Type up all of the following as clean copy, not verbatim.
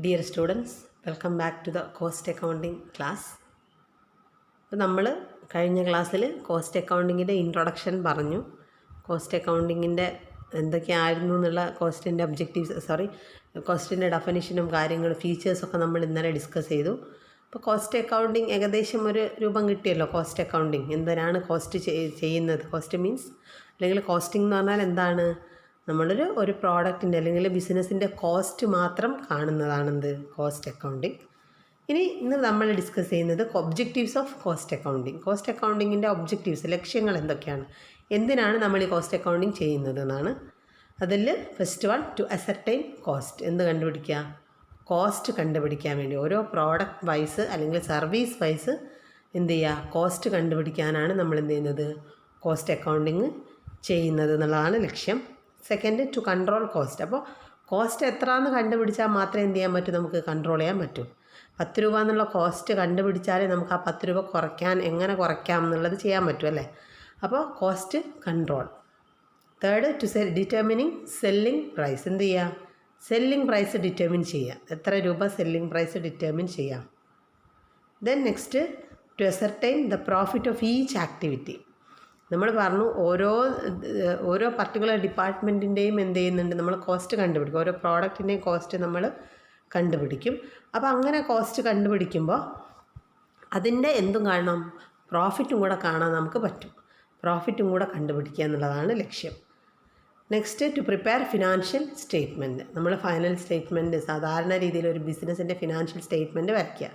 Dear students, welcome back to the cost accounting class. അപ്പോൾ നമ്മൾ കഴിഞ്ഞ ക്ലാസ്സിൽ കോസ്റ്റ് അക്കൗണ്ടിങ്ങിൻ്റെ ഇൻട്രൊഡക്ഷൻ പറഞ്ഞു. കോസ്റ്റ് അക്കൗണ്ടിങ്ങിൻ്റെ എന്തൊക്കെയായിരുന്നു എന്നുള്ള കോസ്റ്റിൻ്റെ കോസ്റ്റിൻ്റെ ഡെഫിനിഷനും കാര്യങ്ങളും ഫീച്ചേഴ്സൊക്കെ നമ്മൾ ഇന്നലെ ഡിസ്കസ് ചെയ്തു. അപ്പോൾ കോസ്റ്റ് അക്കൗണ്ടിങ് ഏകദേശം ഒരു രൂപം കിട്ടിയല്ലോ. കോസ്റ്റ് അക്കൗണ്ടിങ് എന്തിനാണ് കോസ്റ്റ് ചെയ്യുന്നത്? കോസ്റ്റ് മീൻസ് അല്ലെങ്കിൽ കോസ്റ്റിംഗ് എന്ന് പറഞ്ഞാൽ എന്താണ്? ഒരു പ്രോഡക്റ്റിൻ്റെ അല്ലെങ്കിൽ ബിസിനസ്സിൻ്റെ കോസ്റ്റ് മാത്രം കാണുന്നതാണെന്ത് കോസ്റ്റ് അക്കൗണ്ടിങ്. ഇന്ന് നമ്മൾ ഡിസ്കസ് ചെയ്യുന്നത് objectives of cost accounting. Cost അക്കൗണ്ടിങ്ങിൻ്റെ ഒബ്ജക്റ്റീവ്സ്, ലക്ഷ്യങ്ങൾ എന്തൊക്കെയാണ്, എന്തിനാണ് നമ്മൾ ഈ കോസ്റ്റ് അക്കൗണ്ടിങ് ചെയ്യുന്നത് എന്നാണ്. അതിൽ first one, to ascertain cost. എന്ത് കണ്ടുപിടിക്കുക? കോസ്റ്റ് കണ്ടുപിടിക്കാൻ വേണ്ടി ഓരോ പ്രോഡക്റ്റ് വൈസ് അല്ലെങ്കിൽ സർവീസ് വൈസ് എന്ത് ചെയ്യുക? കോസ്റ്റ് കണ്ടുപിടിക്കാനാണ് നമ്മൾ എന്ത് ചെയ്യുന്നത്? കോസ്റ്റ് അക്കൗണ്ടിങ് ചെയ്യുന്നത് എന്നുള്ളതാണ് ലക്ഷ്യം. Second, to control cost. അപ്പോൾ കോസ്റ്റ് എത്രയെന്ന് കണ്ടുപിടിച്ചാൽ മാത്രമേ എന്ത് ചെയ്യാൻ പറ്റൂ? നമുക്ക് കൺട്രോൾ ചെയ്യാൻ പറ്റൂ. 10 രൂപ എന്നുള്ള കോസ്റ്റ് കണ്ടുപിടിച്ചാലേ നമുക്ക് ആ 10 രൂപ എങ്ങനെ കുറയ്ക്കാം എന്നുള്ളത് ചെയ്യാൻ പറ്റും അല്ലേ? അപ്പോൾ cost control. Third, to determining selling price. എന്ത് ചെയ്യുക? സെല്ലിംഗ് പ്രൈസ് ഡിറ്റർമിൻ ചെയ്യുക. എത്ര രൂപ സെല്ലിംഗ് പ്രൈസ് ഡിറ്റർമിൻ ചെയ്യാം. Then next, to ascertain the profit of each activity. നമ്മൾ പറഞ്ഞു ഓരോ പർട്ടിക്കുലർ ഡിപ്പാർട്ട്മെൻറ്റിൻ്റെയും എന്ത് ചെയ്യുന്നുണ്ട്? നമ്മൾ കോസ്റ്റ് കണ്ടുപിടിക്കും. ഓരോ പ്രോഡക്റ്റിൻ്റെയും കോസ്റ്റ് നമ്മൾ കണ്ടുപിടിക്കും. അപ്പോൾ അങ്ങനെ കോസ്റ്റ് കണ്ടുപിടിക്കുമ്പോൾ അതിൻ്റെ എന്തും കാണണം? പ്രോഫിറ്റും കൂടെ കാണാൻ നമുക്ക് പറ്റും. പ്രോഫിറ്റും കൂടെ കണ്ടുപിടിക്കുക എന്നുള്ളതാണ് ലക്ഷ്യം. Next, to prepare financial statement. നമ്മൾ ഫൈനൽ സ്റ്റേറ്റ്മെൻറ്റ് സാധാരണ രീതിയിൽ ഒരു ബിസിനസ്സിൻ്റെ ഫിനാൻഷ്യൽ സ്റ്റേറ്റ്മെൻറ്റ് വരയ്ക്കുക.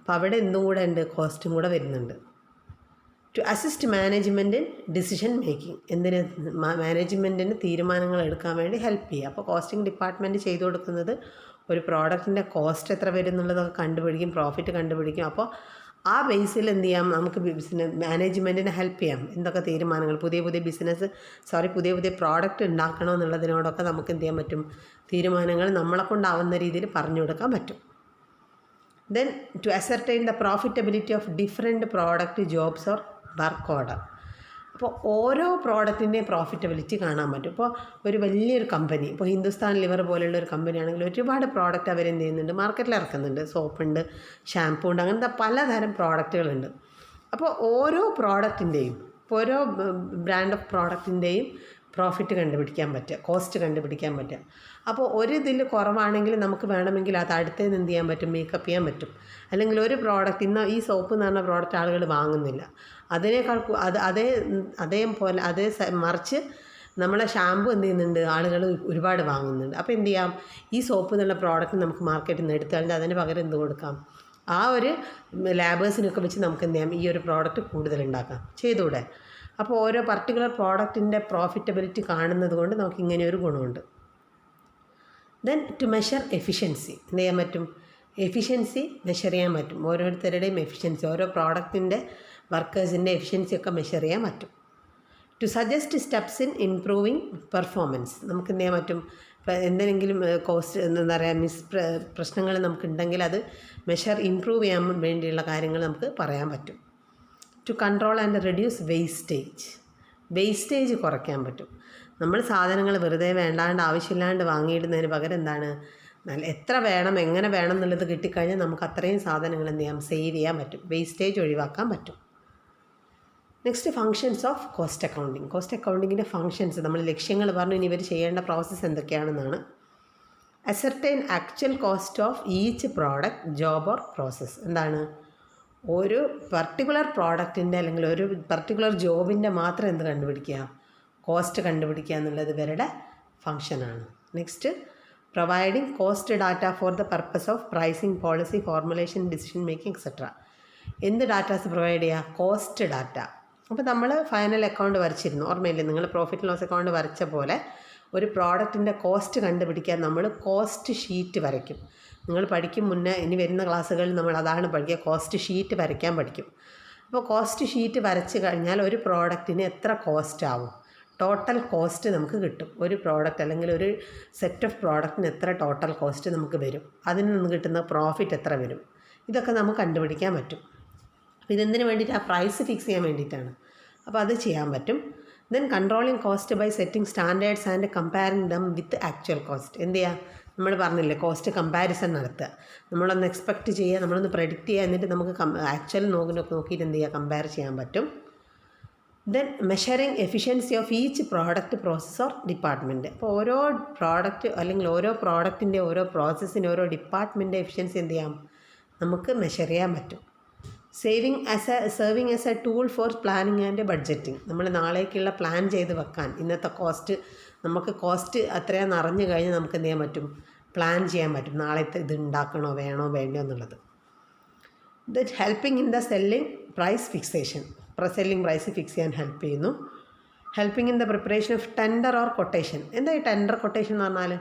അപ്പോൾ അവിടെ എന്തും കൂടെ ഉണ്ട്? കോസ്റ്റും കൂടെ വരുന്നുണ്ട്. To assist management in decision making. മാനേജ്മെൻറ്റിന് തീരുമാനങ്ങൾ എടുക്കാൻ വേണ്ടി ഹെൽപ്പ് ചെയ്യുക. അപ്പോൾ കോസ്റ്റിംഗ് ഡിപ്പാർട്ട്മെൻറ്റ് ചെയ്തു കൊടുക്കുന്നത് ഒരു പ്രോഡക്റ്റിൻ്റെ കോസ്റ്റ് എത്ര വരും എന്നുള്ളതൊക്കെ കണ്ടുപിടിക്കും, പ്രോഫിറ്റ് കണ്ടുപിടിക്കും. അപ്പോൾ ആ ബേസിൽ എന്ത് ചെയ്യാം? നമുക്ക് മാനേജ്മെൻറ്റിനെ ഹെൽപ്പ് ചെയ്യാം. എന്തൊക്കെ തീരുമാനങ്ങൾ, പുതിയ പ്രോഡക്റ്റ് ഉണ്ടാക്കണമെന്നുള്ളതിനോടൊക്കെ നമുക്ക് എന്ത് ചെയ്യാൻ പറ്റും? തീരുമാനങ്ങൾ നമ്മളെ കൊണ്ടാവുന്ന രീതിയിൽ പറഞ്ഞു കൊടുക്കാൻ പറ്റും. Then to ascertain the profitability of different product, jobs or work order. അപ്പോൾ ഓരോ പ്രോഡക്റ്റിൻ്റെയും പ്രോഫിറ്റബിലിറ്റി കാണാൻ പറ്റും. ഇപ്പോൾ ഒരു വലിയൊരു കമ്പനി, ഇപ്പോൾ ഹിന്ദുസ്ഥാൻ ലിവർ പോലെയുള്ള ഒരു കമ്പനി ആണെങ്കിൽ ഒരുപാട് പ്രോഡക്റ്റ് അവരെന്ത് ചെയ്യുന്നുണ്ട്? മാർക്കറ്റിൽ ഇറക്കുന്നുണ്ട്. സോപ്പുണ്ട്, ഷാമ്പൂ ഉണ്ട്, അങ്ങനത്തെ പലതരം പ്രോഡക്റ്റുകളുണ്ട്. അപ്പോൾ ഓരോ പ്രോഡക്റ്റിൻ്റെയും, ഓരോ ബ്രാൻഡ് ഓഫ് പ്രോഡക്റ്റിൻ്റെയും പ്രോഫിറ്റ് കണ്ടുപിടിക്കാൻ പറ്റുക, കോസ്റ്റ് കണ്ടുപിടിക്കാൻ പറ്റുക. അപ്പോൾ ഒരു ഇതിൽ കുറവാണെങ്കിൽ നമുക്ക് വേണമെങ്കിൽ അത് അടുത്തതിന് എന്ത് ചെയ്യാൻ പറ്റും? മേക്കപ്പ് ചെയ്യാൻ പറ്റും. അല്ലെങ്കിൽ ഒരു പ്രോഡക്റ്റ്, ഇന്ന് ഈ സോപ്പ് എന്ന് പറഞ്ഞ പ്രോഡക്റ്റ് ആളുകൾ വാങ്ങുന്നില്ല, അതിനേക്കാൾ മറിച്ച് നമ്മളെ ഷാമ്പു എന്ത് ചെയ്യുന്നുണ്ട്? ആളുകൾ ഒരുപാട് വാങ്ങുന്നുണ്ട്. അപ്പോൾ എന്ത് ചെയ്യാം? ഈ സോപ്പ് എന്നുള്ള പ്രോഡക്റ്റ് നമുക്ക് മാർക്കറ്റിൽ നിന്ന് എടുത്താൽ അതിന് പകരം എന്ത് കൊടുക്കാം? ആ ഒരു ലാബേഴ്സിനൊക്കെ വെച്ച് നമുക്ക് എന്ത് ചെയ്യാം? ഈ ഒരു പ്രോഡക്റ്റ് കൂടുതൽ ഉണ്ടാക്കാം. ചെയ്തുകൂടെ? അപ്പോൾ ഓരോ പർട്ടിക്കുലർ പ്രോഡക്റ്റിൻ്റെ പ്രോഫിറ്റബിലിറ്റി കാണുന്നത് കൊണ്ട് നമുക്ക് ഇങ്ങനെ ഒരു ഗുണമുണ്ട്. Then to measure efficiency. എന്ത് ചെയ്യാൻ പറ്റും? എഫിഷ്യൻസി മെഷർ ചെയ്യാൻ പറ്റും. ഓരോരുത്തരുടെയും എഫിഷ്യൻസി, ഓരോ പ്രോഡക്റ്റിൻ്റെ വർക്കേഴ്സിൻ്റെ എഫിഷ്യൻസി ഒക്കെ മെഷർ ചെയ്യാൻ പറ്റും. To suggest steps in improving performance. നമുക്ക് എന്ത് ചെയ്യാൻ പറ്റും? എന്തെങ്കിലും പ്രശ്നങ്ങൾ നമുക്കുണ്ടെങ്കിൽ അത് ഇമ്പ്രൂവ് ചെയ്യാൻ വേണ്ടിയുള്ള കാര്യങ്ങൾ നമുക്ക് പറയാൻ പറ്റും. To control and reduce wastage കുറയ്ക്കാൻ പറ്റും. നമ്മൾ സാധനങ്ങൾ വെറുതെ വേണ്ടാണ്ട് ആവശ്യമില്ലാണ്ട് വാങ്ങിയിടുന്നതിന് പകരം എന്താണ്? എത്ര വേണം, എങ്ങനെ വേണം എന്നുള്ളത് കിട്ടിക്കഴിഞ്ഞാൽ നമുക്ക് അത്രയും സാധനങ്ങൾ എന്ത് ചെയ്യാം? സേവ് ചെയ്യാൻ പറ്റും. വേസ്റ്റേജ് ഒഴിവാക്കാൻ പറ്റും. Next, functions of cost accounting. Cost അക്കൗണ്ടിങ്ങിൻ്റെ ഫങ്ഷൻസ്, നമ്മൾ ലക്ഷ്യങ്ങൾ പറഞ്ഞു. ഇനി ഇവർ ചെയ്യേണ്ട പ്രോസസ്സ് എന്തൊക്കെയാണെന്നാണ്. Ascertain actual cost of each product, job or process. എന്താണ്? ഒരു പർട്ടിക്കുലർ പ്രോഡക്റ്റിൻ്റെ അല്ലെങ്കിൽ ഒരു പർട്ടിക്കുലർ ജോബിൻ്റെ മാത്രം എന്ത് കണ്ടുപിടിക്കുക? കോസ്റ്റ് കണ്ടുപിടിക്കുക എന്നുള്ളത് ഇവരുടെ ഫങ്ഷനാണ്. Next, providing cost data for the purpose of pricing, policy formulation, decision making etcetera. എന്ത് ഡാറ്റാസ് പ്രൊവൈഡ് ചെയ്യുക? Cost data. അപ്പോൾ നമ്മൾ ഫൈനൽ അക്കൗണ്ട് വരച്ചിരുന്നു, ഓർമ്മയില്ലേ? നിങ്ങൾ പ്രോഫിറ്റ് ലോസ് അക്കൗണ്ട് വരച്ച പോലെ ഒരു പ്രോഡക്റ്റിൻ്റെ കോസ്റ്റ് കണ്ടുപിടിക്കാൻ നമ്മൾ കോസ്റ്റ് ഷീറ്റ് വരയ്ക്കും. നിങ്ങൾ പഠിക്കും മുന്നേ, ഇനി വരുന്ന ക്ലാസ്സുകളിൽ നമ്മൾ അതാണ് പഠിക്കുക, കോസ്റ്റ് ഷീറ്റ് വരയ്ക്കാൻ പഠിക്കും. അപ്പോൾ കോസ്റ്റ് ഷീറ്റ് വരച്ച് കഴിഞ്ഞാൽ ഒരു പ്രോഡക്റ്റിന് എത്ര കോസ്റ്റ് ആവും, ടോട്ടൽ കോസ്റ്റ് നമുക്ക് കിട്ടും. ഒരു പ്രോഡക്റ്റ് അല്ലെങ്കിൽ ഒരു സെറ്റ് ഓഫ് പ്രോഡക്റ്റിന് എത്ര ടോട്ടൽ കോസ്റ്റ് നമുക്ക് വരും, അതിൽ നിന്ന് കിട്ടുന്ന പ്രോഫിറ്റ് എത്ര വരും, ഇതൊക്കെ നമുക്ക് കണ്ടുപിടിക്കാൻ പറ്റും. അപ്പോൾ ഇതെന്തിനു വേണ്ടിയിട്ട്? ആ പ്രൈസ് ഫിക്സ് ചെയ്യാൻ വേണ്ടിയിട്ടാണ്. അപ്പോൾ അത് ചെയ്യാൻ പറ്റും. Then controlling cost by setting standards and comparing them with actual cost. എന്ത് ചെയ്യുക? നമ്മൾ പറഞ്ഞില്ലേ കോസ്റ്റ് കമ്പാരിസൺ നടത്തുക, നമ്മളൊന്ന് എക്സ്പെക്റ്റ് ചെയ്യുക, നമ്മളൊന്ന് പ്രെഡിക്റ്റ് ചെയ്യുക, എന്നിട്ട് നമുക്ക് ആക്ച്വൽ നോക്കിയിട്ട് എന്ത് ചെയ്യുക, കമ്പയർ ചെയ്യാൻ പറ്റും. Then measuring efficiency of each product process or department. അപ്പോൾ ഓരോ പ്രോഡക്റ്റ് അല്ലെങ്കിൽ ഓരോ പ്രോഡക്റ്റിൻ്റെ ഓരോ പ്രോസസ്സിൻ്റെ ഓരോ ഡിപ്പാർട്ട്മെൻറ്റ് എഫിഷ്യൻസി എന്ത് ചെയ്യാം, നമുക്ക് മെഷർ ചെയ്യാൻ പറ്റും. Saving as A tool for planning and budgeting. നമ്മൾ നാളേക്കുള്ള പ്ലാൻ ചെയ്ത് വെക്കാൻ, ഇന്നത്തെ കോസ്റ്റ് നമുക്ക് കോസ്റ്റ് അത്രയും അറിഞ്ഞു കഴിഞ്ഞാൽ നമുക്ക് എന്ത് ചെയ്യാൻ പറ്റും, പ്ലാൻ ചെയ്യാൻ പറ്റും, നാളത്തെ ഇത് ഉണ്ടാക്കണോ വേണോ വേണ്ടോ എന്നുള്ളത്. That helping in the selling price fixation. Selling price fix ചെയ്യാൻ ഹെൽപ്പ് ചെയ്യുന്നു. Helping in the preparation of tender or quotation. എന്താ ഈ ടെൻഡർ കൊട്ടേഷൻ എന്ന് പറഞ്ഞാൽ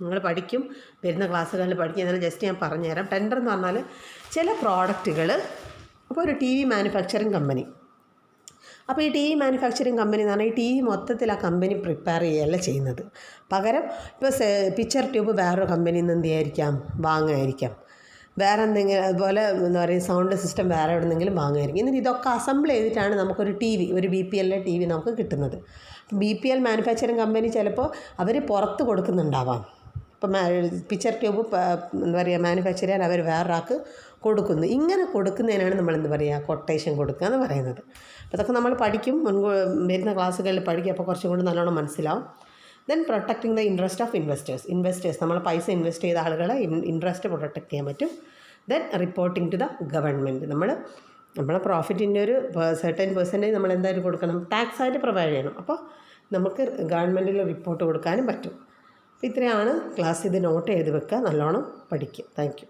നിങ്ങൾ പഠിക്കും, വരുന്ന ക്ലാസ്സുകളിൽ പഠിക്കും, എന്നാലും ജസ്റ്റ് ഞാൻ പറഞ്ഞുതരാം. ടെൻഡർ എന്ന് പറഞ്ഞാൽ ചില പ്രോഡക്റ്റുകൾ, അപ്പോൾ ഒരു ടി വി മാനുഫാക്ചറിങ് കമ്പനി, അപ്പോൾ ഈ ടി വി മാനുഫാക്ചറിങ് കമ്പനി എന്ന് പറഞ്ഞാൽ ഈ ടി വി മൊത്തത്തിൽ ആ കമ്പനി പ്രിപ്പയർ ചെയ്യുകയല്ല ചെയ്യുന്നത്. പകരം ഇപ്പോൾ പിക്ചർ ട്യൂബ് വേറൊരു കമ്പനിയിൽ നിന്ന് എന്ത് ചെയ്യായിരിക്കാം, വാങ്ങുമായിരിക്കാം. വേറെ എന്തെങ്കിലും അതുപോലെ എന്താ പറയുക സൗണ്ട് സിസ്റ്റം വേറെ എവിടെന്നെങ്കിലും വാങ്ങുമായിരിക്കും. എന്നിട്ട് ഇതൊക്കെ അസംബിൾ ചെയ്തിട്ടാണ് നമുക്കൊരു ടി വി, ഒരു BPL ടി വി നമുക്ക് കിട്ടുന്നത്. BPL മാനുഫാക്ചറിങ് കമ്പനി ചിലപ്പോൾ അവർ പുറത്ത് കൊടുക്കുന്നുണ്ടാവാം. ഇപ്പം പിക്ചർ ട്യൂബ് എന്താ പറയുക മാനുഫാക്ചർ ചെയ്യാൻ അവർ വേറൊരാൾക്ക് കൊടുക്കുന്നു. ഇങ്ങനെ കൊടുക്കുന്നതിനാണ് നമ്മൾ എന്താ പറയുക കൊട്ടേഷൻ കൊടുക്കുക എന്ന് പറയുന്നത്. അപ്പോൾ അതൊക്കെ നമ്മൾ പഠിക്കും, വരുന്ന ക്ലാസ്സുകളിൽ പഠിക്കും, അപ്പോൾ കുറച്ചും കൂടി നല്ലോണം മനസ്സിലാവും. Then protecting the interest of investors. നമ്മൾ പൈസ ഇൻവെസ്റ്റ് ചെയ്ത ആളുകളെ ഇൻട്രസ്റ്റ് പ്രൊട്ടക്റ്റ് ചെയ്യാൻ പറ്റും. Then reporting to the government. നമ്മളെ പ്രോഫിറ്റിൻ്റെ ഒരു സെർട്ടൻ പെർസെൻറ്റേജ് നമ്മൾ എന്തായാലും കൊടുക്കണം, ടാക്സ് ആയിട്ട് പ്രൊവൈഡ് ചെയ്യണം. അപ്പോൾ നമുക്ക് ഗവൺമെൻറ്റിൽ റിപ്പോർട്ട് കൊടുക്കാനും പറ്റും. അപ്പോൾ ഇത്രയാണ് ക്ലാസ്. ഇത് നോട്ട് ചെയ്ത് വെക്കുക, നല്ലോണം പഠിക്കുക. Thank you.